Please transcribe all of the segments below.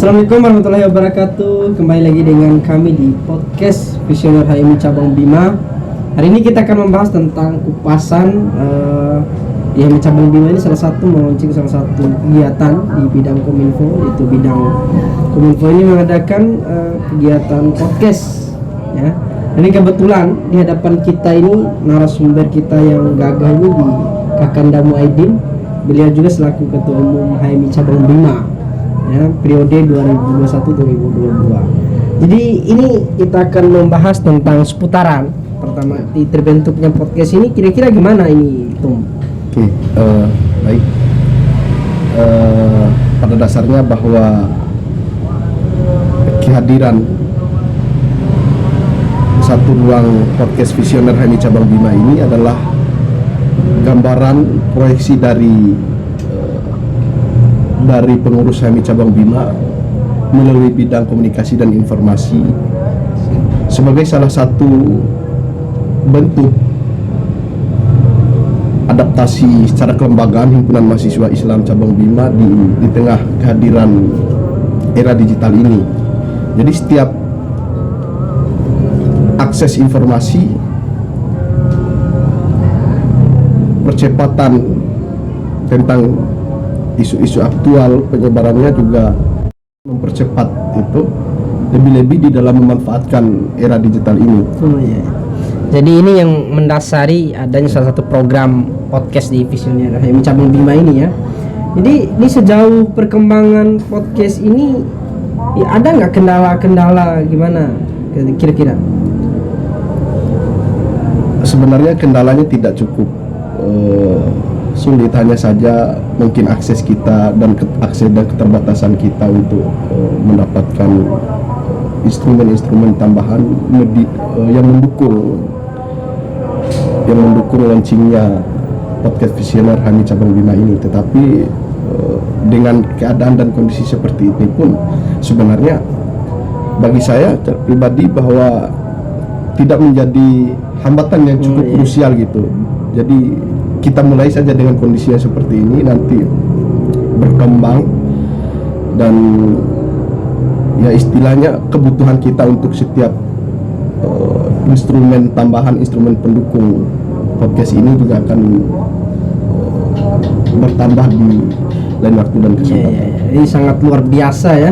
Assalamualaikum warahmatullahi wabarakatuh. Kembali lagi dengan kami di podcast Visioner HMI Cabang Bima. Hari ini kita akan membahas tentang kupasan di HMI Cabang Bima ini melaunching salah satu kegiatan di bidang Kominfo, yaitu bidang Kominfo ini mengadakan kegiatan podcast ya. Ini kebetulan di hadapan kita ini narasumber kita yang gagah ini di Kakanda Muaidin. Beliau juga selaku Ketua Umum HMI Cabang Bima ya, periode 2021-2022. Jadi ini kita akan membahas tentang seputaran pertama di terbentuknya podcast ini, kira-kira gimana ini, Tom? Oke, baik. Pada dasarnya bahwa kehadiran satu ruang podcast Visioner HMI Cabang Bima ini adalah gambaran proyeksi dari pengurus HMI Cabang Bima melalui bidang komunikasi dan informasi sebagai salah satu bentuk adaptasi secara kelembagaan Himpunan Mahasiswa Islam Cabang Bima di tengah kehadiran era digital ini. Jadi setiap akses informasi, percepatan tentang isu-isu aktual, penyebarannya juga mempercepat itu, lebih-lebih di dalam memanfaatkan era digital ini. Oh iya. Jadi ini yang mendasari adanya salah satu program podcast di Visioner HMI Cabang Bima ini ya. Jadi ini sejauh perkembangan podcast ini ya, ada nggak kendala-kendala gimana kira-kira? Sebenarnya kendalanya tidak cukup sulit, hanya saja mungkin akses kita dan keterbatasan kita untuk mendapatkan instrumen-instrumen tambahan yang mendukung launchingnya podcast Visioner HMI Cabang Bima ini. Tetapi dengan keadaan dan kondisi seperti ini pun sebenarnya bagi saya pribadi bahwa tidak menjadi hambatan yang cukup krusial gitu. Jadi kita mulai saja dengan kondisi yang seperti ini, nanti berkembang dan ya istilahnya kebutuhan kita untuk setiap instrumen tambahan, instrumen pendukung podcast ini juga akan bertambah di lain waktu dan kesempatan. Ini sangat luar biasa ya.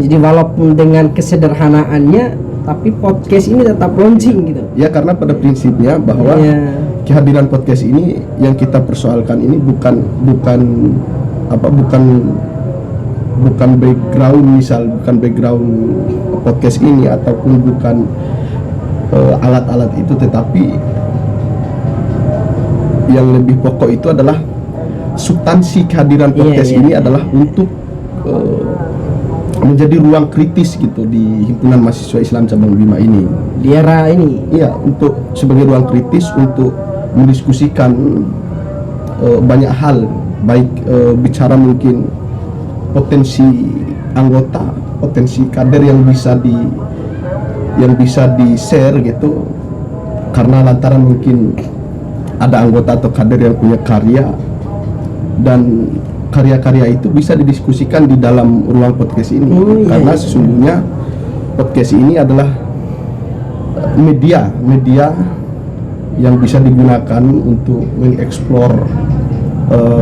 Jadi walaupun dengan kesederhanaannya, tapi podcast ini tetap launching gitu. Ya, karena pada prinsipnya bahwa kehadiran podcast ini yang kita persoalkan ini bukan background podcast ini ataupun bukan alat-alat itu, tetapi yang lebih pokok itu adalah substansi kehadiran podcast ini adalah untuk menjadi ruang kritis gitu di Himpunan Mahasiswa Islam Cabang Bima ini. Di era ini. Iya, untuk sebagai ruang kritis untuk mendiskusikan banyak hal, baik bicara mungkin potensi anggota, potensi kader yang bisa di-share gitu, karena lantaran mungkin ada anggota atau kader yang punya karya dan karya-karya itu bisa didiskusikan di dalam ruang podcast ini. Karena sesungguhnya podcast ini adalah media yang bisa digunakan untuk mengeksplor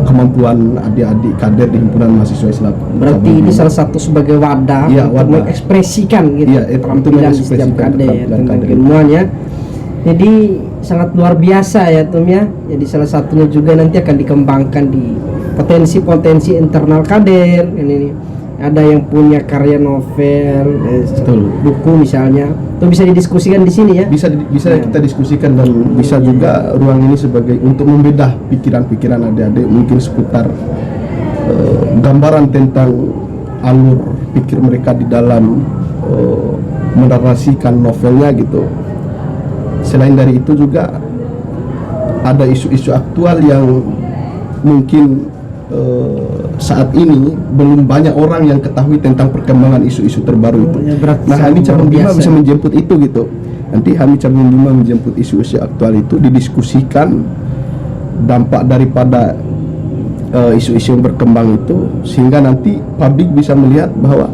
kemampuan adik-adik kader di Himpunan Mahasiswa Islam. Berarti ini salah satu sebagai wadah untuk mengekspresikan gitu keterampilan setiap kader tentang keilmuan ya. Jadi sangat luar biasa ya Tom ya. Jadi salah satunya juga nanti akan dikembangkan di potensi-potensi internal kader. Ini ada yang punya karya novel, buku misalnya, itu bisa didiskusikan di sini ya. Bisa kita diskusikan, dan bisa juga ruang ini sebagai untuk membedah pikiran-pikiran adik-adik mungkin seputar gambaran tentang alur pikir mereka di dalam menarasikan novelnya gitu. Selain dari itu juga ada isu-isu aktual yang mungkin saat ini belum banyak orang yang ketahui tentang perkembangan isu-isu terbaru itu. Nah, HMI Cabang Bima bisa menjemput itu gitu. Nanti HMI Cabang Bima menjemput isu-isu aktual itu, didiskusikan dampak daripada isu-isu yang berkembang itu, sehingga nanti publik bisa melihat bahwa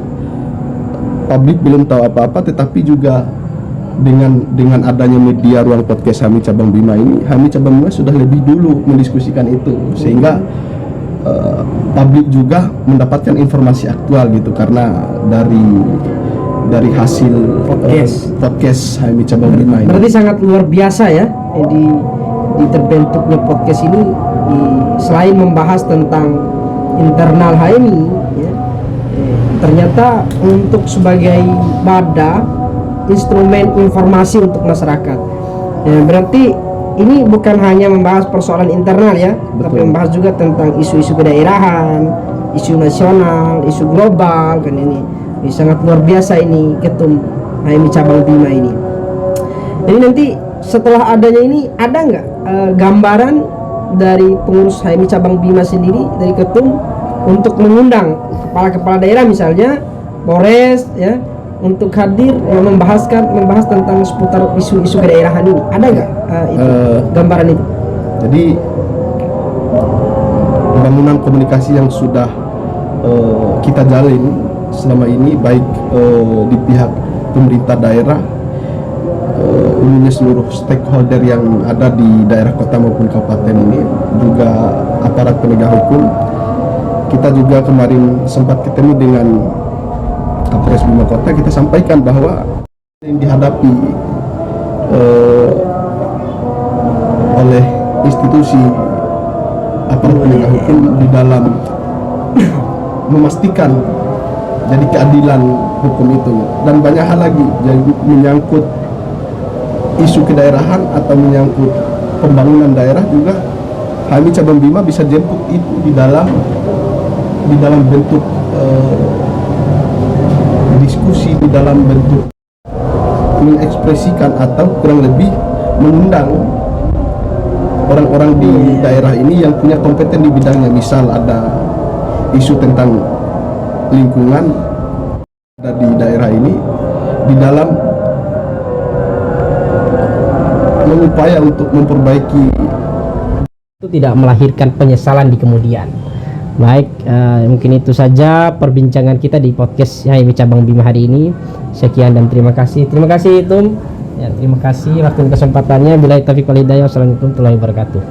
publik belum tahu apa-apa, tetapi juga dengan adanya media Ruang Podcast HAMI Cabang Bima ini, HAMI Cabang Bima sudah lebih dulu mendiskusikan itu, sehingga publik juga mendapatkan informasi aktual gitu, karena dari hasil podcast HAMI Cabang Bima ini. Berarti sangat luar biasa ya di terbentuknya podcast ini, selain membahas tentang internal HMI ya, ternyata untuk sebagai wadah instrumen informasi untuk masyarakat ya. Berarti ini bukan hanya membahas persoalan internal ya, tapi membahas juga tentang isu-isu kedaerahan, isu nasional, isu global kan. Ini sangat luar biasa ini Ketum HMI Cabang Bima ini. Jadi nanti setelah adanya ini, ada nggak gambaran dari pengurus HMI Cabang Bima sendiri, dari Ketum, untuk mengundang kepala-kepala daerah misalnya Polres ya, untuk hadir membahas tentang seputar isu-isu kedaerahan ini? Ada nggak gambaran itu? Jadi pembangunan komunikasi yang sudah kita jalin selama ini, baik di pihak pemerintah daerah, umumnya seluruh stakeholder yang ada di daerah kota maupun kabupaten ini, juga aparat penegak hukum. Kita juga kemarin sempat ketemu dengan Kapolres Bima Kota. Kita sampaikan bahwa yang dihadapi oleh institusi aparat penegak hukum di dalam memastikan jadi keadilan hukum itu, dan banyak hal lagi, jadi menyangkut isu kedaerahan atau menyangkut pembangunan daerah juga, HAMI Cabang Bima bisa jemput itu di dalam bentuk diskusi, di dalam bentuk mengekspresikan atau kurang lebih mengundang orang-orang di daerah ini yang punya kompeten di bidangnya. Misal ada isu tentang lingkungan ada di daerah ini, di dalam mengupaya untuk memperbaiki, itu tidak melahirkan penyesalan di kemudian. Baik, mungkin itu saja perbincangan kita di podcast HMI Cabang Bima hari ini. Sekian dan terima kasih. Terima kasih Tum. Ya, terima kasih waktu dan kesempatannya. Billahi taufiq wal hidayah. Wassalamualaikum warahmatullahi wabarakatuh.